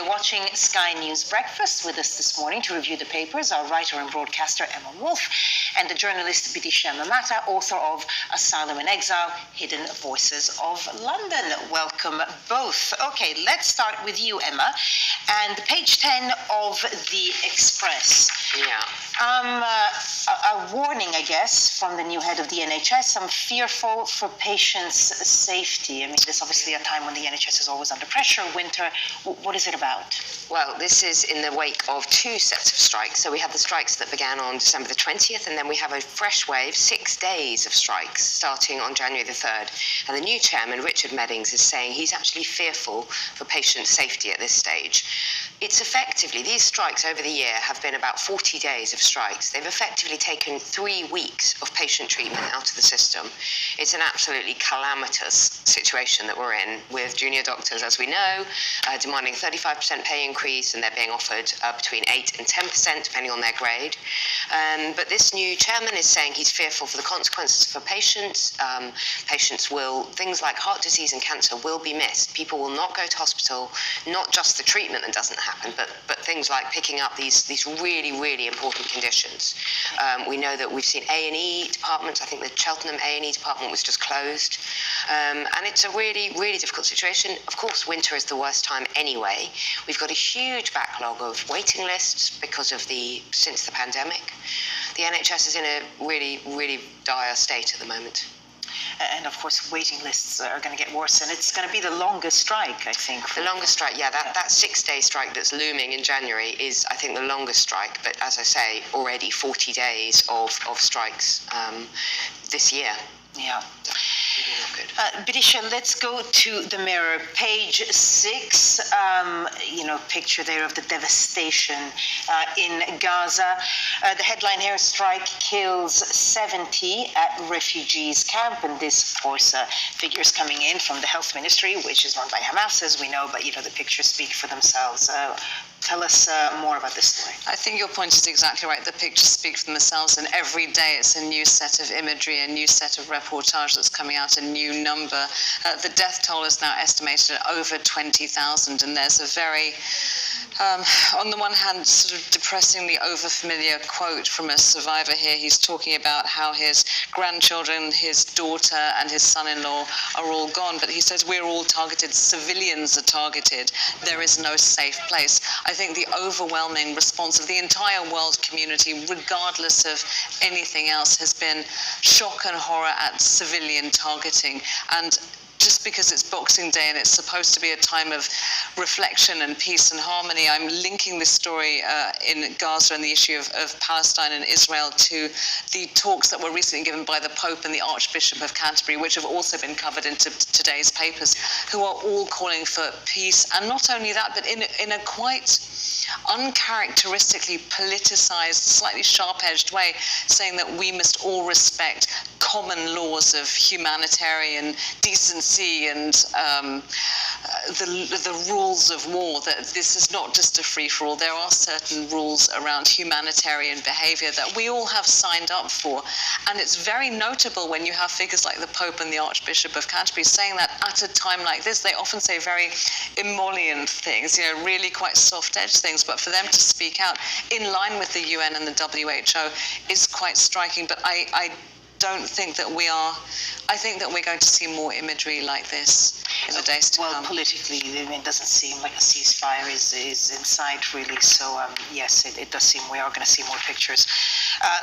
watching Sky News Breakfast. With us this morning to review the papers are writer and broadcaster Emma Wolf and the journalist Bidisha Mamata, author of Asylum in Exile, Hidden Voices of London. Welcome both. Okay, let's start with you, Emma. And page 10 of the Express. Yeah. A warning, I guess, from the new head of the NHS. I'm fearful for patients' safety. I mean, this is obviously a time when the NHS is always under pressure. Winter. What is it about? Well, this is in the wake of two sets of strikes. So we had the strikes that began on December the 20th, and then we have a fresh wave, 6 days of strikes starting on January the 3rd. And the new chairman, Richard Meddings, is saying he's actually fearful for patient safety at this stage. It's effectively, these strikes over the year have been about 40 days of strikes. They've effectively taken 3 weeks of patient treatment out of the system. It's an absolutely calamitous situation that we're in, with junior doctors, as we know, demanding a 35% pay increase, and they're being offered between 8 and 10%, depending on their grade. But this new chairman is saying he's fearful for the consequences for patients. Things like heart disease and cancer will be missed. People will not go to hospital, not just the treatment that doesn't happen, but things like picking up these really, really important conditions. We know that we've seen A&E departments. I think the Cheltenham A&E department was just closed. And it's a really, really difficult situation. Of course, winter is the worst time anyway. We've got a huge backlog of waiting lists because of since the pandemic. The NHS is in a really, really dire state at the moment. And of course, waiting lists are going to get worse, and it's going to be the longest strike, I think. The longest strike, yeah. That 6-day strike that's looming in January is, I think, the longest strike. But as I say, already 40 days of strikes this year. Yeah. Bidisha, let's go to the Mirror. Page 6, picture there of the devastation in Gaza. The headline here, strike kills 70 at refugees camp. And this, of course, figures coming in from the health ministry, which is run by Hamas, as we know, but, the pictures speak for themselves. Tell us more about this story. I think your point is exactly right. The pictures speak for themselves, and every day it's a new set of imagery, a new set of reportage that's coming out, a new number. The death toll is now estimated at over 20,000, and there's a very, on the one hand, sort of depressingly overfamiliar quote from a survivor here. He's talking about how his grandchildren, his daughter, and his son-in-law are all gone, but he says we're all targeted, civilians are targeted, there is no safe place. I think the overwhelming response of the entire world community, regardless of anything else, has been shock and horror at civilian targeting. And just because it's Boxing Day and it's supposed to be a time of reflection and peace and harmony, I'm linking this story in Gaza and the issue of Palestine and Israel to the talks that were recently given by the Pope and the Archbishop of Canterbury, which have also been covered in today's papers, who are all calling for peace. And not only that, but in a quite uncharacteristically politicized, slightly sharp-edged way, saying that we must all respect common laws of humanitarian decency and the rules of war, that this is not just a free-for-all. There are certain rules around humanitarian behavior that we all have signed up for. And it's very notable when you have figures like the Pope and the Archbishop of Canterbury saying that at a time like this. They often say very emollient things, really quite soft-edged things, but for them to speak out in line with the UN and the WHO is quite striking. But I don't think that I think that we're going to see more imagery like this in the days to come. Well, politically, it doesn't seem like a ceasefire is in sight, really. So, yes, it does seem we are going to see more pictures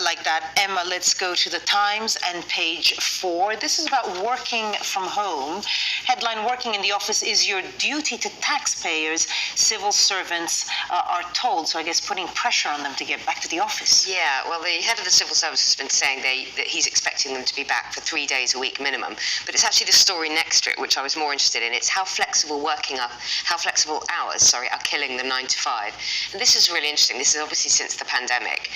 like that. Emma, let's go to the Times and page 4. This is about working from home. Headline, working in the office is your duty to taxpayers. Civil servants are told. So I guess putting pressure on them to get back to the office. Yeah, well, the head of the civil service has been saying that he's expecting them to be back for 3 days a week minimum. But it's actually the story next to it, which I was more interested in. It's how flexible hours are killing the 9 to 5. And this is really interesting. This is obviously since the pandemic.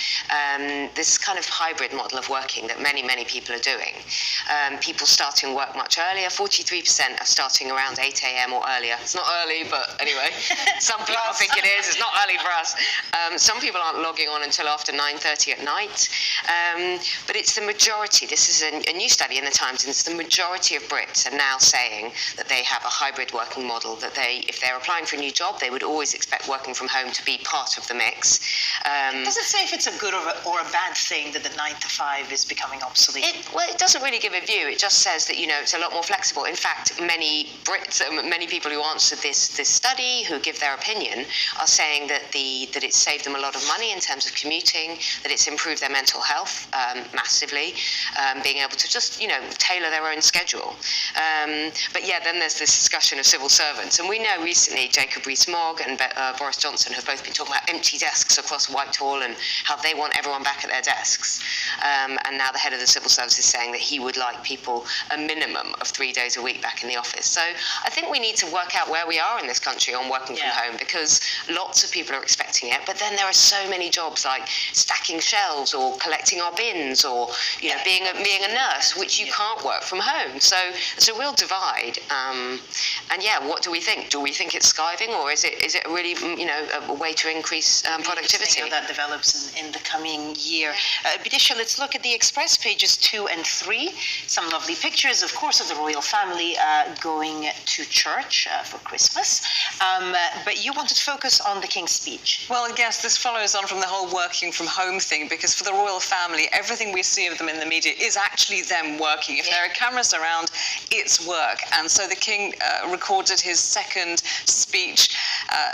This kind of hybrid model of working that many, many people are doing. People starting work much earlier. 43% are starting around 8 a.m. or earlier. It's not early, but anyway, some people think it is. It's not early for us. Some people aren't logging on until after 9:30 at night. But it's the majority this is a new study in the Times, and it's the majority of Brits are now saying that they have a hybrid working model, that if they're applying for a new job, they would always expect working from home to be part of the mix. Does it say if it's a good or a bad thing that the 9 to 5 is becoming obsolete? It doesn't really give a view. It just says that, it's a lot more flexible. In fact, many Brits, many people who answered this study, who give their opinion, are saying that it's saved them a lot of money in terms of commuting, that it's improved their mental health massively, being able to just, tailor their own schedule. But yeah, then there's this discussion of civil servants. And we know recently Jacob Rees-Mogg and Boris Johnson have both been talking about empty desks across Whitehall and how they want everyone back at their desks. And now the head of the civil service is saying that he would like people a minimum of 3 days a week back in the office. So I think we need to work out where we are in this country on working from home, because lots of people are expecting it, but then there are so many jobs like stacking shelves or collecting our bins or being a nurse, which you can't work from home. So there's a real divide. And what do we think? Do we think it's skiving, or is it really a way to increase productivity? How that develops in the coming year. Bidisha, let's look at the Express pages 2 and 3. Some lovely pictures, of course, of the royal family going to church for Christmas. But you wanted to focus on the King's speech. Well, yes, this follows on from the whole working from home thing, because for the royal family, everything we see of them in the media is actually them working. If there are cameras around, it's work. And so the King recorded his second speech,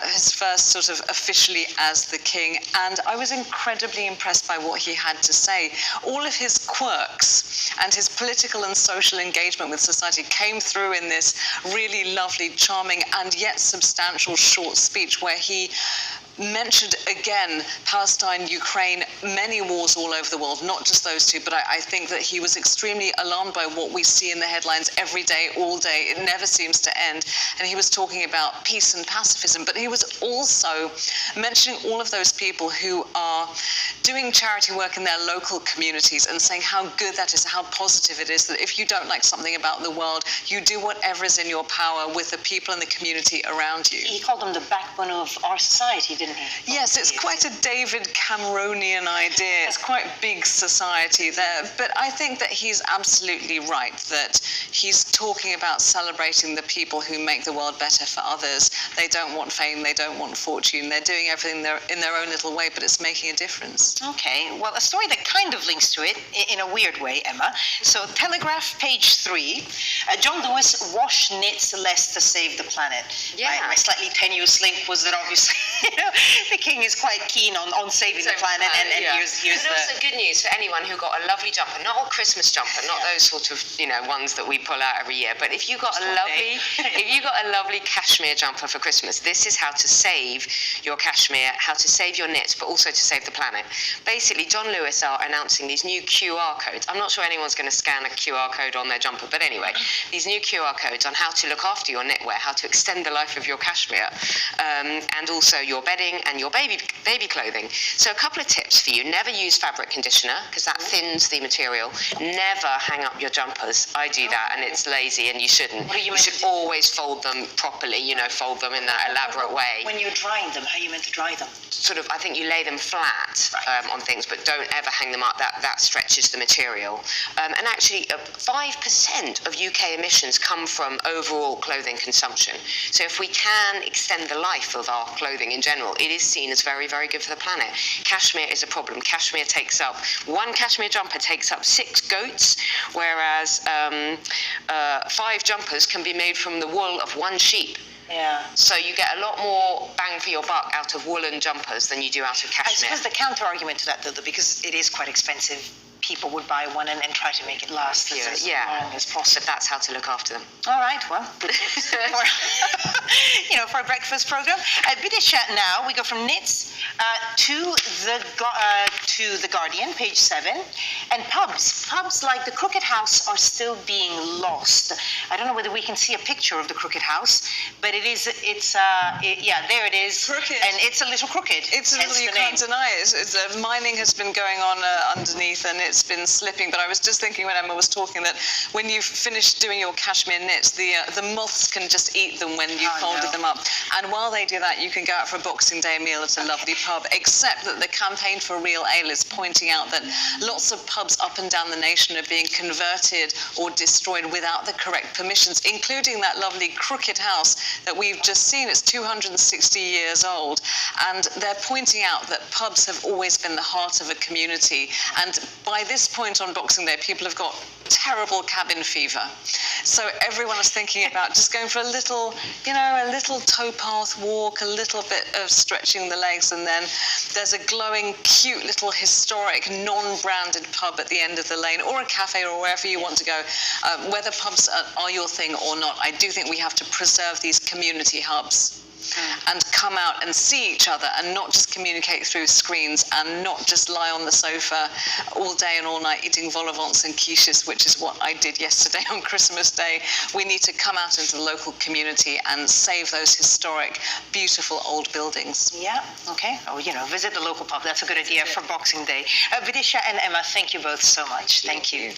his first sort of officially as the King, and I was incredibly impressed by what he had to say. All of his quirks and his political and social engagement with society came through in this really lovely, charming, and yet substantial short speech where he mentioned again Palestine, Ukraine, many wars all over the world, not just those two, but I think that he was extremely alarmed by what we see in the headlines every day, all day. It never seems to end. And he was talking about peace and pacifism, but he was also mentioning all of those people who are doing charity work in their local communities and saying how good that is, how positive it is, that if you don't like something about the world, you do whatever is in your power with the people in the community around you. He called them the backbone of our society, didn't he? Yes, it's quite a David Cameronian idea. It's quite big society there. But I think that he's absolutely right, that he's talking about celebrating the people who make the world better for others. They don't want fame, they don't want fortune. They're doing everything in their own little way, but it's making a difference. Okay, well, a story that kind of links to it in a weird way, Emma. So, Telegraph, page 3. John Lewis, wash knits less to save the planet. Yeah. My slightly tenuous link was that obviously, the King is quite keen on saving the planet, and here's but also good news for anyone who got a lovely jumper, not a Christmas jumper, not those sort of ones that we pull out every year, but if you got a lovely cashmere jumper for Christmas, this is how to save your cashmere, how to save your knits, but also to save the planet. Basically, John Lewis are announcing these new QR codes. I'm not sure anyone's going to scan a QR code on their jumper, but anyway, these new QR codes on how to look after your knitwear, how to extend the life of your cashmere, and also your bedding and your baby clothing. So a couple of tips for you. Never use fabric conditioner, because that thins the material. Never hang up your jumpers. I do that, and it's lazy, and you shouldn't. You should always fold them properly, fold them in that elaborate way. When you're drying them, how are you meant to dry them? Sort of, I think you lay them flat on things, but don't ever hang them up. That stretches the material. And actually, 5% of UK emissions come from overall clothing consumption. So if we can extend the life of our clothing in general, it is seen as very, very good for the planet. Cashmere is a problem. Cashmere one cashmere jumper takes up 6 goats, whereas 5 jumpers can be made from the wool of 1 sheep. Yeah. So you get a lot more bang for your buck out of woolen jumpers than you do out of cashmere. I suppose the counter argument to that, though, because it is quite expensive, people would buy one and try to make it last as long as possible. But that's how to look after them. All right, well, good tips for a breakfast program. Bidisha, now we go from knits to the Guardian, page 7, and pubs. Pubs like the Crooked House are still being lost. I don't know whether we can see a picture of the Crooked House, but there it is. Crooked. And it's a little crooked. It's a little, you can't deny it. Mining has been going on underneath, and it's been slipping. But I was just thinking when Emma was talking that when you've finished doing your cashmere knits, the moths can just eat them when you folded them up. up. And while they do that, you can go out for a Boxing Day meal at a lovely pub, except that the Campaign for Real Ale is pointing out that lots of pubs up and down the nation are being converted or destroyed without the correct permissions, including that lovely Crooked House that we've just seen. It's 260 years old. And they're pointing out that pubs have always been the heart of a community. And by this point on Boxing Day, people have got terrible cabin fever. So everyone is thinking about just going for a little, a little towpath walk, a little bit of stretching the legs, and then there's a glowing, cute little historic, non-branded pub at the end of the lane, or a cafe, or wherever you want to go. Whether pubs are your thing or not, I do think we have to preserve these community hubs. And come out and see each other and not just communicate through screens and not just lie on the sofa all day and all night eating vol au vents and quiches, which is what I did yesterday on Christmas Day. We need to come out into the local community and save those historic, beautiful old buildings. Yeah, okay. Oh, visit the local pub. That's a good idea for Boxing Day. Vidisha and Emma, thank you both so much. Thank you.